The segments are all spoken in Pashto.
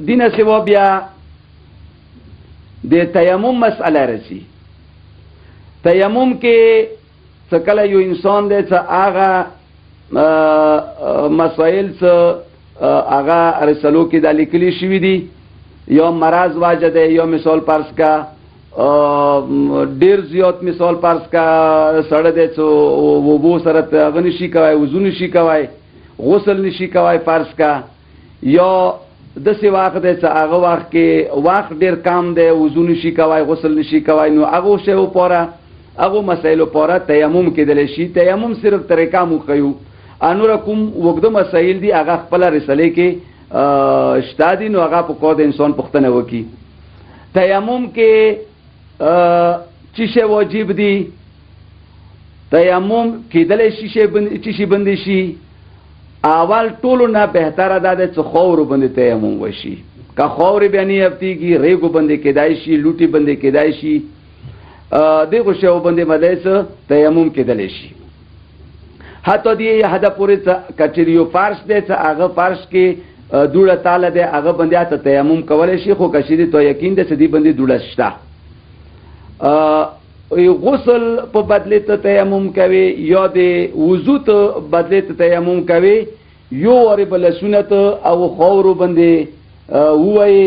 دینه سوا بیا د تیمم مسئله رسی. تیمم کې څه کله یو انسان دی څه هغه مسائل څه هغه رسالو کې د لیکلي شوي دي، یا مرض واجه دی، یا مثال پرس کا ډیر زیات مثال پرس کا سړی دی څه وبو سره هغه نشي کوی، وضو نشي کوی، غسل نشي کوی پرس کا، یا داسې وخت دی څه هغه وخت کې وخت ډیر کم دی، وضو نشي کوی، غسل نشي کوی، نو هغه شیو پوره هغه مسایلو پوره تیمم کېدلی شي. تیمم صرف طریقه مو ښیو، انور کوم وګده مسایل دي هغه خپله رسالې کې شته دي، نو هغه په کار د انسان پوښتنه وکړي. تیمم کې څه شی واجب دي؟ تیمم کېدلی شي څه شي باندې شي؟ اول ټولو نه بهتره دا ده چې خاورو باندې تیمم وشي. که خاورې بیا نه هفتېږي، ریګو باندې کېدای شي، لوټي باندې کېدای شي، دغو شیو باندې مدای څه تیمم کېدلی شي. حتی دې حده پورې که چېرې یو فرش دی چې هغه فرش کې دوړه تاله دی، هغه باندې ته تیمم کولی شي، خو که چېرې تو یقین دی چې دې باندې دوړه شته. غسل په بدلې ته تیمم کوي، یا د وضو ته بدلې ته تیمم کوي، یو وارې به لاسونه ته او خاورو باندې ووایي،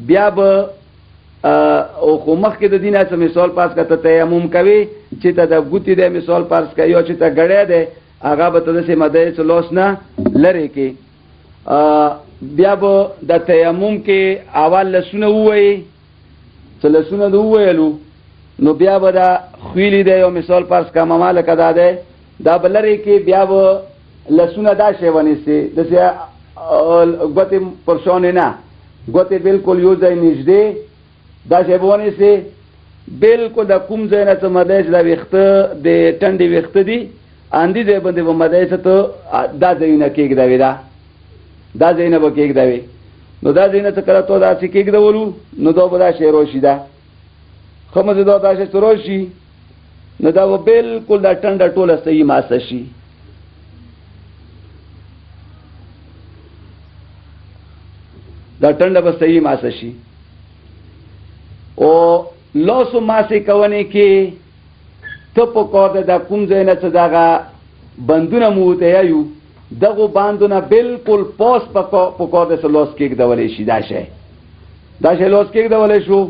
بیا به خو مخکې د دې نه څه مثال پاس که ته تیمم کوي چې ته د ګوتې دی مثال پاس کوي، یا چې ته ګړی دی هغه به ته داسې مدی څه لاس نه لرې کې. بیا به د تیمم کې اول لاسونه ووایي، څه لاسونه د وویلو نو بیا به دا خویلی دی یو مثال پرس که ممالکه دا دی، دا به لرې کې بیا به لاسونه دا شی ونیسي، داسې ګوتې پر شانې نه، ګوتې بلکل یو ځای نږدې دا شی به ونیسي، بلکل د کوم ځای نه څه مدی چې دا ویښته د ټنډې ویښته دي اندې ځای باندې به مدی څه ته دا ځایونه کېږدوي، دا ځایونه به کېږدوي. نو دا ځایونه څه کله تو داسې کېږدولو نو دا به دا شی راشي، دا ښه مزه دا داسې څه راشي نو دا به بلکل دا ټنډه ټوله صحیح ماسه شي. دا ټنډه به صحیح ماسه شي. او لاسو ماسې کوونې کې ته په کار ده دا کوم ځای نه څه دغه بندونه مو ورته یایو، دغو بندونه بلکل پاس په کار ده څه لاس کېږدولی شي. دا شی لاس کېږدولی شو،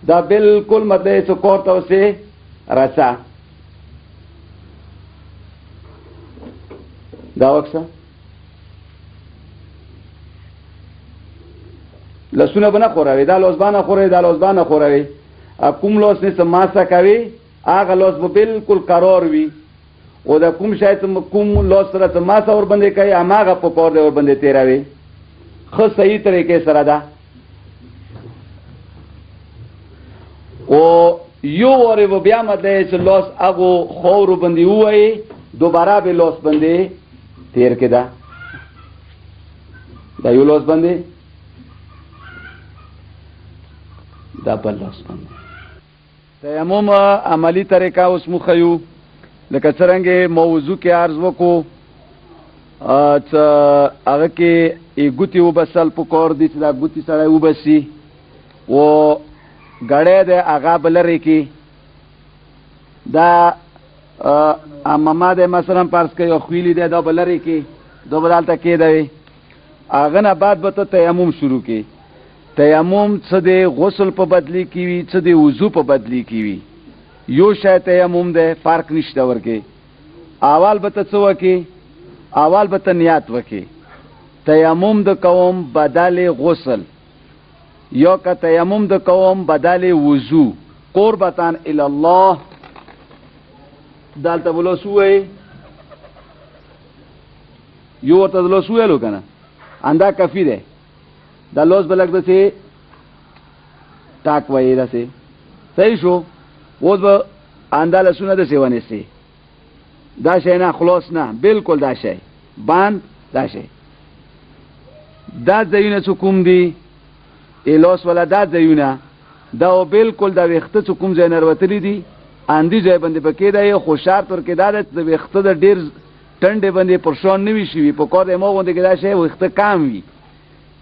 دا بلکل مطلب څه کار ته اوسې رسه. دا وکسه لاسونه به نه خوروي، دا لاس به نه خوروي، دا لاس به نه خوروي. کوم لاس نه څه ماسه کوي هغه لاس به بلکل قرار وي، او دا کوم شی کوم لاس سره څه ماسه ورباندې کوي هماغه په کار دی ورباندې تېروي. ښه صحیح طریقې سره ده. او یو وارې به بیا مطلب چې لاس هغو خاورو باندې ووایي، دوباره به لاس باندې تېر کېده، دا یو لاس باندې، دا بل لاس باندې. تیمم عملی طریقه اوس مو ښیو، لکه څرنګې موضوع کې عرض وکړو چې هغه کې ګوتې وبسل پکار دي چې دا ګوتې سړی وبسي، و ګړی دی هغه به لرې کې، دا امامه دی مثلا فرض کوي او خویلي دی دا به لرې کې، دا به دلته کېدوي. هغه نه بعد به ته تیمم شروع کې. تیمم څه دی غسل په بدلی کې وي، څه دی وضو په بدلی کې وي، یو شی تیمم دی، فرق نشته ورکې. اول به ته څه وکې؟ اول به ته نیت وکې تیمم د کوم بدل غسل، یا که تیمم د کوم بدل وضو، قربتان الی الله. دلته بلوس ووایي، یو ورته لوس وویلو که نه، اندا کافي دی. دا لوس به لږ داسې ټاک وایي، داسې صحیح شو. اوس به اندا لاسونه داسې ونیسي، دا شی نه، خلاص نه، بلکل دا شی بند، دا شی دا ځایونه څه کوم دي لاس والا، دا ځایونه دا بلکل دا ویښته څه کوم ځای نه راوتلي دي اندې ځای باندې به کېدی، خو شرط ورکې دا ده چې د ویښته د ډېر ټنډې باندې پر شان نه وي شوي، په کار د ما غوندې کې دا شی ویښته کم وي،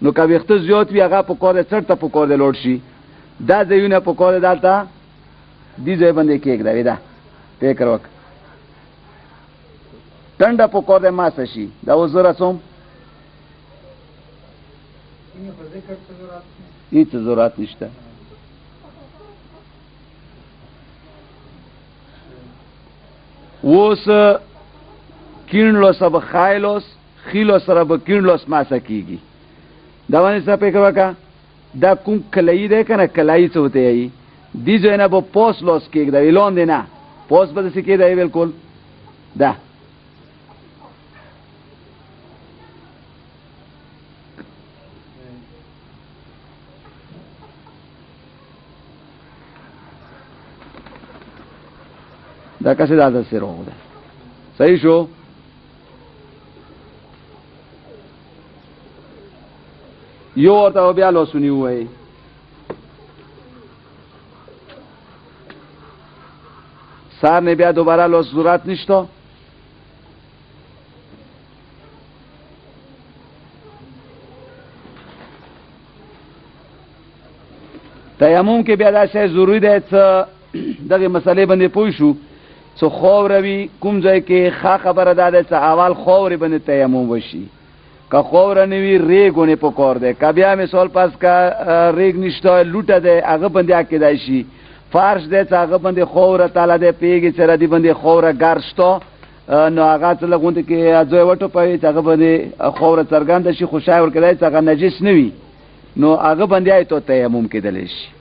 نو که ویښته زیات وي هغه پکار دی څټ ته پکار دی لوړ شي دا ځایونه پکار دی دلته دې ځای باندې کېږدوې ده فکر وکړه ټنډه پکار دی ماسه شي دا اوس زه رسوم هیڅ ضرورت نشته اوس کیڼ به خایلوس خیلو سره به کیڼ ماسه کېږي دا باندې څه فکر وکړه دا کوم کلایي دی که نه کلایي څه ورته وایي دې ځای نه به پوس لوس کېږدوي لاندې نه پوس به داسې کېدوي بلکل دا دا کسی دا دسته رو ده صحیح شو یو ورته بیا لوسونی وای سار نه بیا دوباره لوس ضرورت نشته تیمم کې بیا دا شی ضروری دی چې دغه مسلې باندې پوه شو څو خوروي کوم ځای کې ښه خبره ده چې اول خوري باندې تیمم وشي که خوره نه وي ریګونه پکار دی که بیا مثال پس که ریګ نشته لوټه دی هغه باندې کېدای شي فرش دی چې هغه باندې خوره تاله دی پیږي چې ردی باندې خوره ګر شته نو هغه څه لغونته کې ځای وټو پوي چې هغه باندې خوره څرګنده شي خوشای ورکړای چې هغه نجس نه وي نو هغه باندې ته تیمم کېدلی شي